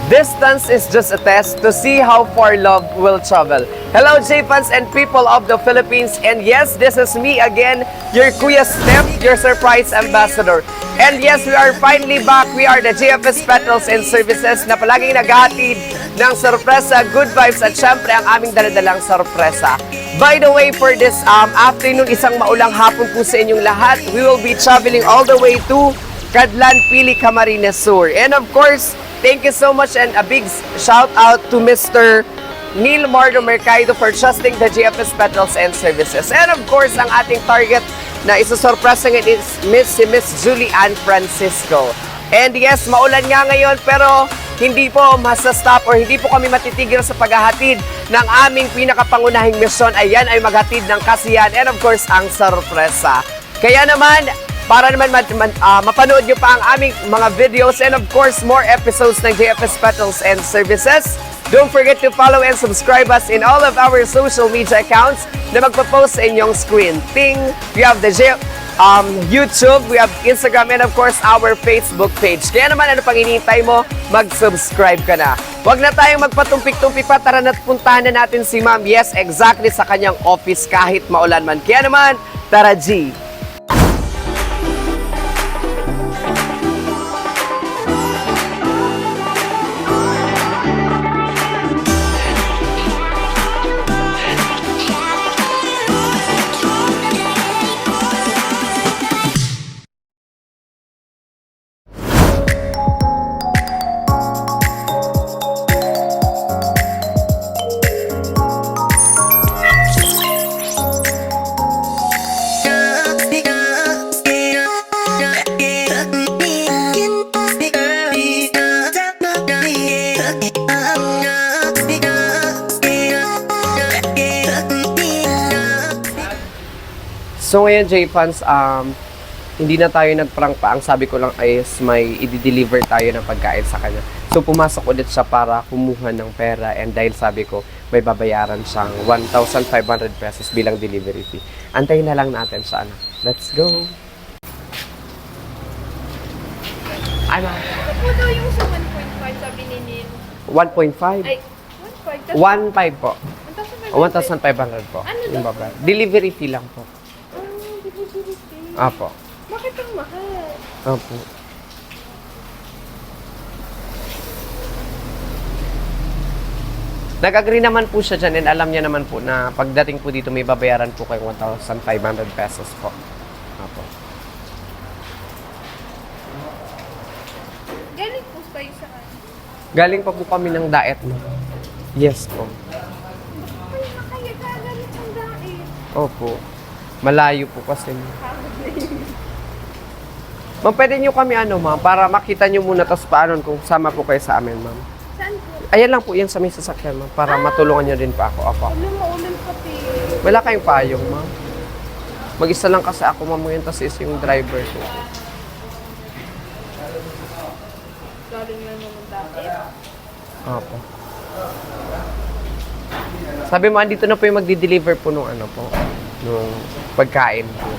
Distance is just a test to see how far love will travel. Hello, J-fans and people of the Philippines. And yes, this is me again, your Kuya Steph, your surprise ambassador. And yes, we are finally back. We are the JFS Petals and Services na palaging naghahatid ng sorpresa, good vibes at syempre ang aming daladalang sorpresa. By the way, for this afternoon, isang maulang hapon po sa inyong lahat. We will be traveling all the way to Cadlan, Pili, Camarines Sur. And of course, thank you so much and a big shout out to Mr. Neil Mardo Mercado for trusting the JFS Petals and Services. And of course, ang ating target na isusurpresa ngayon is Miss Julie Ann Francisco. And yes, maulan nga ngayon pero hindi po masastop or hindi po kami matitigil sa paghahatid ng aming pinakapangunahing misyon. Ayan ay maghatid ng kasiyahan and of course ang sorpresa. Kaya naman, para naman mapanood nyo pa ang aming mga videos and of course more episodes ng JFS Petals and Services. Don't forget to follow and subscribe us in all of our social media accounts na magpo-post sa inyong screen. We have the YouTube, we have Instagram, and of course our Facebook page. Kaya naman ano pang hinihintay mo, mag-subscribe ka na. Huwag na tayong magpatumpik-tumpik pa, tara na't puntahan na natin si Ma'am. Yes, exactly sa kanyang office kahit maulan man. Kaya naman, tara G! So ngayon, J-fans, hindi na tayo nag-prank pa. Ang sabi ko lang is may i-deliver tayo ng pagkain sa kanya. So pumasok ulit siya para kumuha ng pera and dahil sabi ko may babayaran siyang 1,500 pesos bilang delivery fee. Antayin na lang natin siya. Let's go! Ay, ma. Ano daw yung sa 1.5 sabi ni Neil? 1.5? Ay, 1.5? 1.5 po. 1,500 po. Ano Yung daw? babayaran. Delivery fee lang po. Apo. Bakit ang mahal? Opo. Nag-agree naman po siya dyan and alam niya naman po na pagdating po dito may babayaran po kayong 1,500 pesos po. Opo. Galing po kayo sa ano? Galing pa po kami ng diet mo. Yes po. Ay, makaya gagalit ang dait. Opo. Malayo po kasi. Ma'am, pwede nyo kami ma'am, para makita nyo muna tapos paano kung sama po kayo sa amin, ma'am. Saan po? Ayan lang po, yan sa may sasakyan, ma'am, para matulungan nyo din pa ako. Opo. Maulan pati. Wala kayong payong, ma'am. Mag-isa lang kasi ako, ma'am, ngayon, tapos is yung driver ko. Galing lang naman dati. Opo. Sabi mo, andito na po yung magdi-deliver po nung nung pagkain po.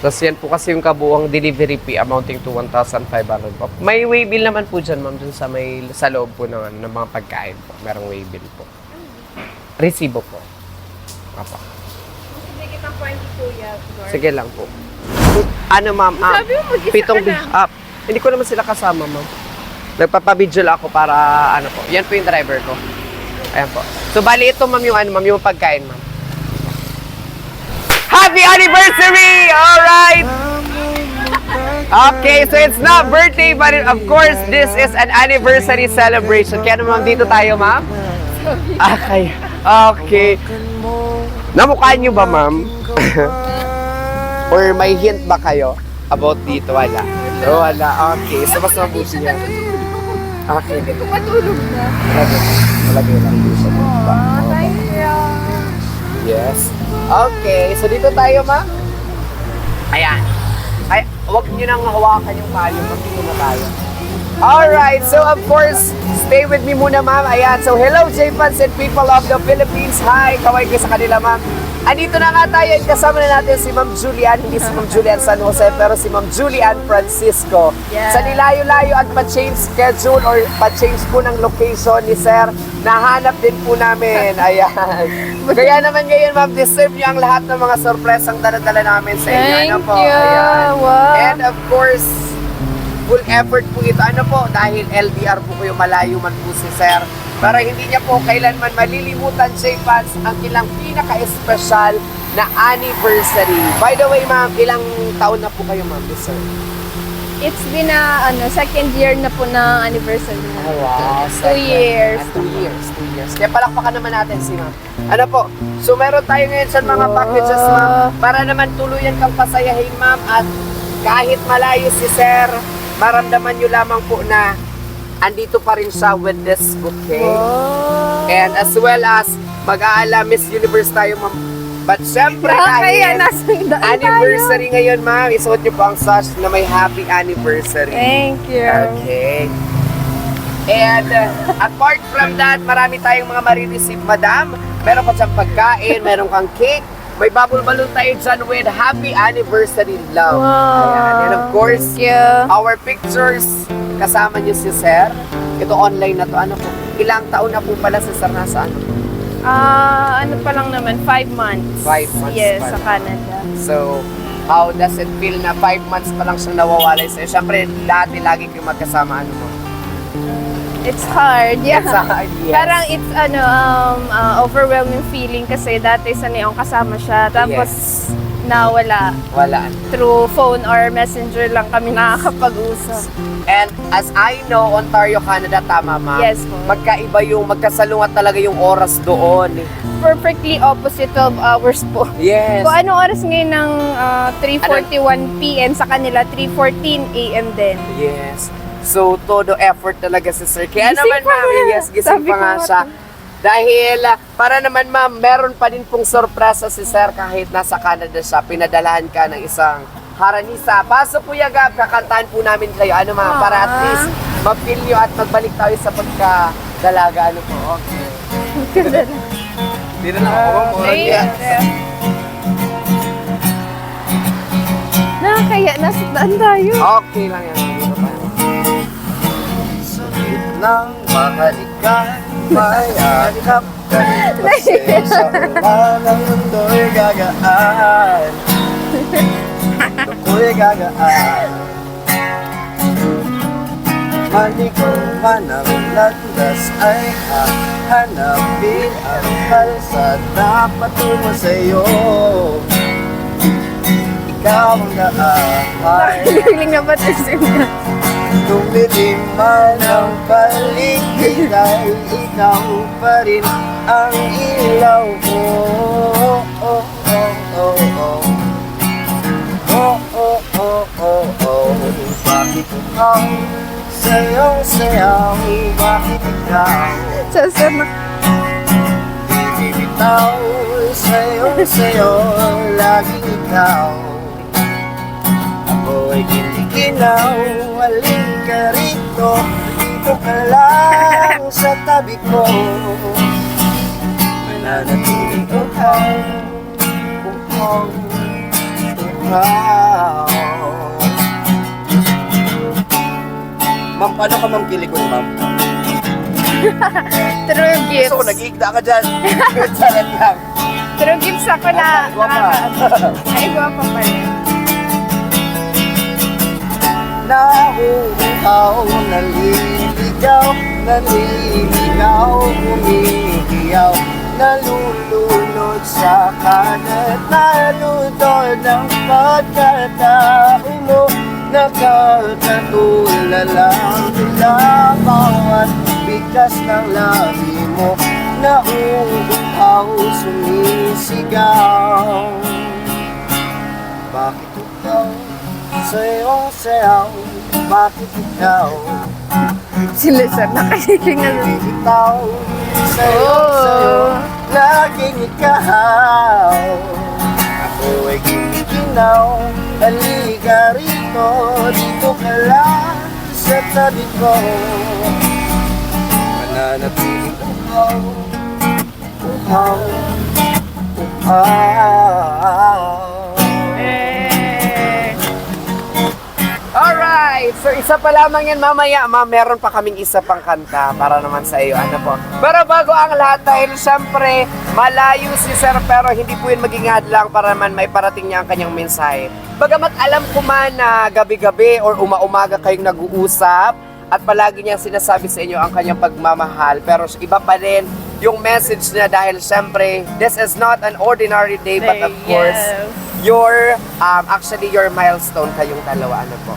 Tapos yan po kasi yung kabuang delivery fee amounting to 1,500 po. May waybill naman po dyan, ma'am, dun sa loob po ng mga pagkain po. Merong waybill po. Resibo po. Opo. Sige kitang point kuya. Sige lang po. Ma'am? Sabi mo mag-isa ka na. Hindi ko naman sila kasama, ma'am. Nagpapabidyo lang ako para po. Yan po yung driver ko. Ayan po. So, bali ito, ma'am, yung pagkain, ma'am. Happy anniversary! Alright! Okay, so it's not birthday, but of course, this is an anniversary celebration. Kaya naman, dito tayo, ma'am? Okay. Okay. Namukhaan nyo ba, ma'am? Or may hint ba kayo about dito? Wala. So, wala. Okay. So, mas mabuti yan. Okay. Hindi ko matulog na. Malagay lang dito sa baba. Thank you. Yes. Okay. So, dito tayo, ma'am. Ayan. Ay, huwag nyo nang hawakan yung payo. Dito na tayo. Alright. So, of course, stay with me muna, ma'am. Ayan. So, hello, J-fans and people of the Philippines. Hi. Kaway ko sa kanila, ma'am. Andito na nga tayo. Kasama na natin si Ma'am Julian. Hindi si Ma'am Julian San Jose, pero si Ma'am Julian Francisco. Yeah. Sa nilayo-layo at pa-change schedule or pa-change po ng location ni Sir, nahanap din po namin. Ayan. Kaya naman ngayon, Ma'am, deserve niyo ang lahat ng mga sorpresang dala-dala namin sa inyo. Ano Thank po? you. Ayan. Wow. And of course, full effort po ito. Ano po? Dahil LDR po kayo, malayo man po si Sir. Para hindi niya po kailanman malilimutan, J-Fans, ang ilang pinaka-espesyal na anniversary. By the way, Ma'am, ilang taon na po kayo, Ma'am, Sir? It's been second year na po ng anniversary. Oh, wow. 2 years. 2 years. 2 years. Kaya palakpakan naman natin si Ma'am. Ano po? So meron tayo ngayon sa mga Wow. packages, Ma'am, para naman tuluyan kang pasayahin, Ma'am, at kahit malayo si Sir, maramdaman nyo lamang po na andito pa rin siya with this bouquet. Oh. And as well as mag-aala Miss Universe tayo, Ma'am. But syempre Kaya dahil nasa anniversary ngayon, Ma'am, isuot niyo po ang sash na may happy anniversary. Thank you. Okay. And apart from that, marami tayong mga marireceive, Madam. Meron ka siyang pagkain, meron kang cake, may bubble balloon tayo dyan with happy anniversary love. Wow. Ayan. And of course, Thank you. our pictures, kasama niyo si Sir. Ito online na to. Ano po? Ilang taon na po pala si Sir nasa ano? Ano pa lang naman, 5 months. 5 months Yes, pa sa lang. Canada. So, how does it feel na 5 months pa lang siyang nawawalay sa'yo? Siyempre, dati lagi kayong magkasama, ano mo? It's hard, yeah. It's hard, yes. Parang it's overwhelming feeling kasi dati sanay akong kasama siya. Tapos nawala. Wala. Through phone or messenger lang kami nakakapag-usap. And as I know, Ontario, Canada, tama, Ma'am? Yes po. Magkaiba yung, magkasalungat talaga yung oras doon. Perfectly opposite 12 hours po. Yes. Kung anong oras ngayon ng 3:41 p.m. sa kanila, 3:14 a.m. din. Yes. So, todo effort talaga si Sir. Kaya Gising naman, pa Ma'am, nga. yes, gising Sabi pa ko nga nga siya. Dahil, para naman, Ma'am, meron pa din pong sorpresa si Sir kahit nasa Canada siya. Pinadalahan ka ng isang haranisa. Paso po yagab, kakantahan po namin kayo. Ano, Ma'am, para at least ma-feel nyo at magbalik tayo sa pagkadalaga. Ano po, okay. Hindi na lang ako, Thank yes. you. Nakakaya, nasa daan tayo. Okay lang yan. Dito tayo. Sakit ng mahalikan, mayakap ka rin kasi sa ulan ng mundo'y gagaan. Ako'y gagaan. Manikong man ang landas ay hahanapin ang kalsada patungo sa'yo. Ikaw ang naahay. Hiling na ba ito? Tumilim man ang paligid ay ikaw pa rin ang ilaw ko. Oh, oh, oh, oh. Oh, oh, oh, oh, oh. Bakit ikaw sayong sayaw? Bakit ikaw Sasama. bibitaw? Sayong sayo, laging ikaw. Ako'y giliginaw, halin ka rito. Dito ka lang sa tabi ko. Mananatiling uhaw, uhaw, uhaw. Ma'am, paano ka ma'am kilikon, ma'am? True gifts. So, nag-iigda ka dyan. Sarap lang. True gifts ako na ay, guwapa pa rin. Nauuhaw, naliligaw, naliligaw, umiiyaw, nalulunod sa kanan, naludod ng pagkatao mo, nakakatulala nila bawat bigkas ng labi mo, nauuhaw, sumisigaw. Bakit ikaw sayong sayaw? Bakit ikaw Sila sir, nakahiling na lang. ikaw sayong sayaw? Laging ikaw. Ako ay giniginaw, halika rito, dito ka lang sa tabi ko. Mananatiling uhaw, uhaw, Eh. Alright, so isa pa lamang yan mamaya, meron pa kaming isa pang kanta para naman sa iyo, ano po. Pero bago ang lahat, dahil syempre, malayo si Sir, pero hindi po yun maging hadlang para naman may parating niya ang kanyang mensahe. Bagamat alam ko man na gabi-gabi or umaga kayong nag-uusap, at palagi niya sinasabi sa inyo ang kanyang pagmamahal, pero iba pa rin yung message niya dahil syempre, this is not an ordinary day, but of course, your milestone kayong dalawa, ano po.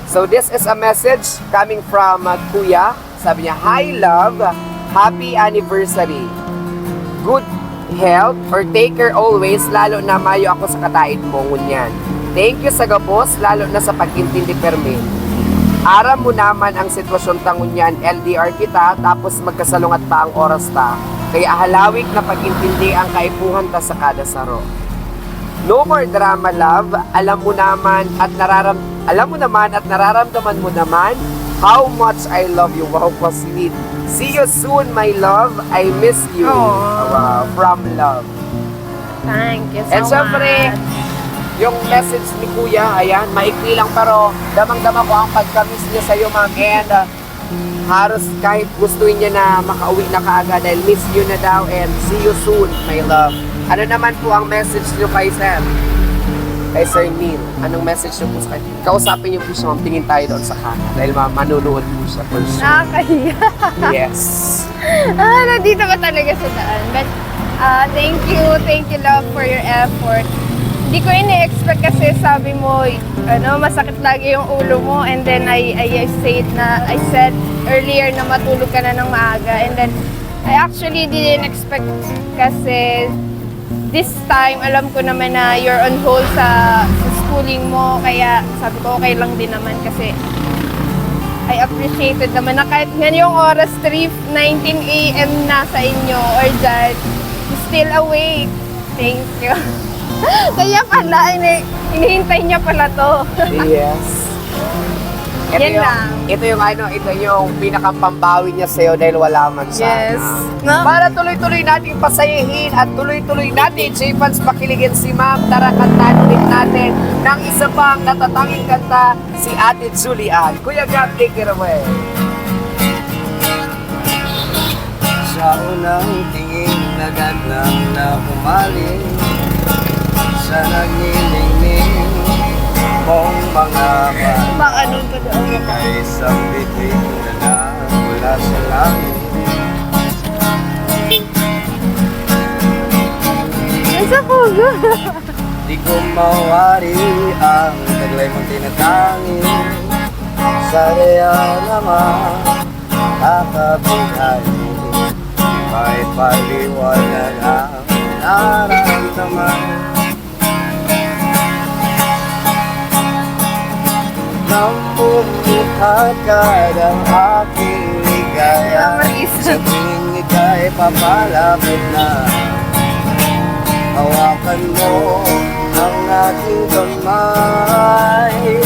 So this is a message coming from Kuya. Sabi niya, "Hi love, happy anniversary. Good health or take care always, lalo na mayo ako sa kataid mo ngunyan. Thank you sa gabos, lalo na sa pag-intindi permin. Aram mo naman ang sitwasyon tangunyan, LDR kita, tapos magkasalungat pa ang oras ta. Kaya halawik na pag-intindi ang kaipuhan ta sa kada saro. No more drama, love. Alam mo naman at nararamdaman mo naman how much I love you." Wow, po sweet. "See you soon, my love. I miss you." Aww. Wow, from love. Thank you so And syempre, much. yung message ni Kuya, ayan, maikli lang pero damang-dama ko ang pagkamis niya sa iyo, ma'am. And halos kahit gustuin niya na makauwi na kaagad dahil miss you na daw and see you soon, my love. Ano naman po ang message niyo kay Sir? Kay Sir Neil, anong message niyo po sa kanya? Kausapin niyo po siya, ma'am. Tingin tayo doon sa kanan dahil manunood po siya for sure. Nakakahiya. Yes. Nandito ba talaga sa daan? But, thank you love for your effort. Hindi ko ini-expect kasi sabi mo, masakit lagi yung ulo mo, and then I said earlier na matulog ka na ng maaga, and then I actually didn't expect kasi this time alam ko naman na you're on hold sa schooling mo, kaya sabi ko okay lang din naman kasi I appreciated naman na kahit ngayong oras 3:19 AM na sa inyo or dyan, still awake. Thank you. Kaya pala, inihintay niya pala to. Yes. Yan lang. Ito yung pinakampambawi niya sa'yo dahil wala man siya. Yes. No? Para tuloy-tuloy nating pasayahin at tuloy-tuloy natin, J-Fans, pakiligin si Ma'am. Tara, kantahan ulit natin ng isa pang natatanging kanta, si Ate Julian. Kuya Gab, take it away. Sa unang tingin na gandang na pumaling, sa nagnilingning mong mga Baka nun pa doon. ay isang bituin na mula sa langit. Sa pugo. Di ko mawari ang taglay mong tinatangi. Sa real naman kakabigay, may paliwanag ang nararamdaman. Nang bumuhat ka ng aking ligaya, sa tuwing ika'y papalapit na, hawakan mo ang aking kamay.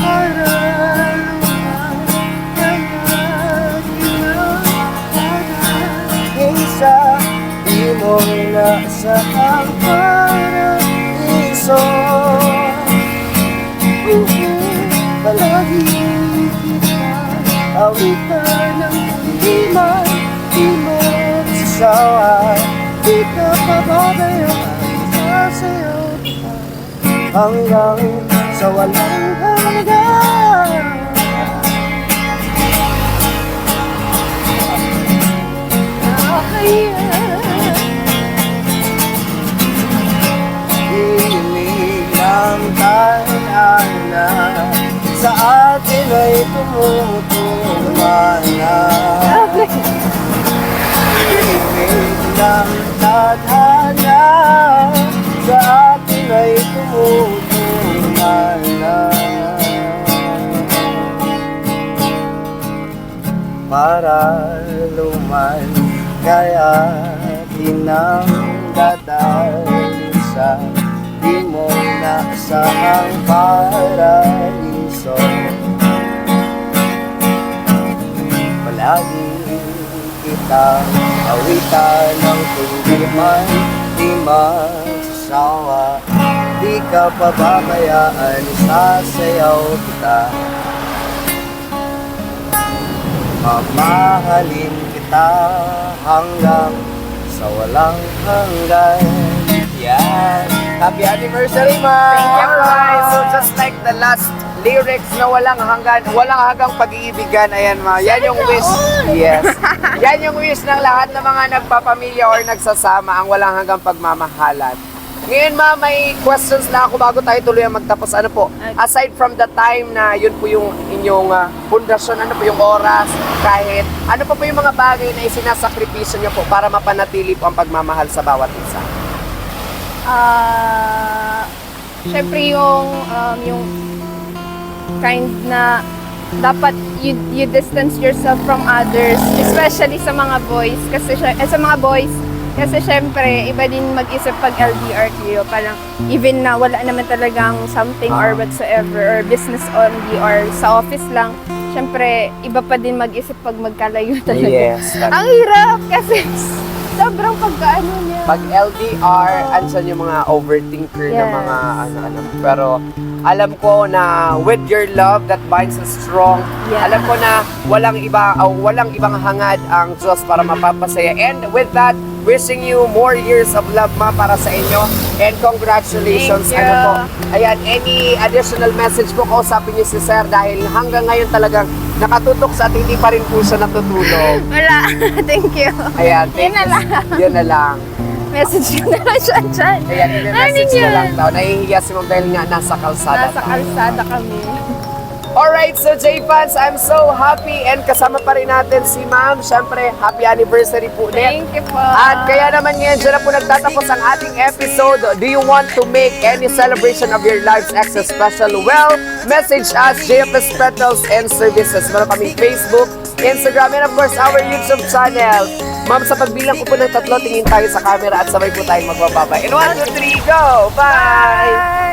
Para isa, di mo nasakang paraiso. Palagi kita awitan ng hindi man, di mo sasawa. Di ka pababayaan, sasayaw kita hanggang sa walang hanggan. Hiling ng tadhana sa atin ay tumutuman na. Hiling ng tadhana sa atin ay tumutuman na. Para luman kaya dinang-dadalhin sa di mo nasahang paraiso. Palagi kitang Awitan ng kundi man di magsasawa. Di ka pababayaan, sasayaw kita. Mamahalin kita hanggang sa walang hanggan. Yan. Happy anniversary, Ma'am! Thank you, Alright, so just like the last lyrics na walang hanggang pag-iibigan, ayan, Ma. Yan yung wish. Yes. Yan yung wish ng lahat ng mga nagpapamilya or nagsasama, ang walang hanggang pagmamahalan. Ngayon, Ma, may questions na ako bago tayo tuloy ang magtapos. Ano po? Aside from the time na yun po yung inyong pundasyon, ano po yung oras, kahit ano pa po yung mga bagay na isinasakripisyo nyo po para mapanatili po ang pagmamahal sa bawat isa? Syempre yung kind na dapat you distance yourself from others, especially sa mga boys kasi syempre iba din mag-isip pag LDR kayo, parang even na wala naman talagang something or whatsoever or business only or sa office lang, syempre iba pa din mag-isip pag magkalayo talaga. Yes. Ang hirap kasi sobrang pagkaano niya. Pag LDR, andyan yung mga overthinker na Yes. mga ano. Pero alam ko na with your love that binds us strong, Yeah. alam ko na walang ibang hangad ang Diyos para mapapasaya. And with that, wishing you more years of love, Ma, para sa inyo. And congratulations. Thank you. Ano po? Ayan, any additional message po, kausapin niyo si Sir dahil hanggang ngayon talagang nakatutok sa atin, hindi pa rin po siya natutulog. Wala. Thank you. Ayan, Yun na lang. Yun na lang. Message ko na lang siya dyan. Ayan, i-message Ano na lang yun? daw. Nahihiya si Ma'am dahil nga nasa kalsada. Nasa kalsada kami. Alright, so J-Fans, I'm so happy and kasama pa rin natin si Ma'am. Siyempre, happy anniversary po ulit. Thank you po. At kaya naman ngayon, dyan na po nagtatapos ang ating episode. Do you want to make any celebration of your life's extra special? Well, message us, JFS Petals and Services. Meron kami Facebook, Instagram, and of course, our YouTube channel. Ma'am, sa pagbilang ko po ng 3, tingin tayo sa camera at sabay po tayong magbababay. And 1, 2, 3, go! Bye!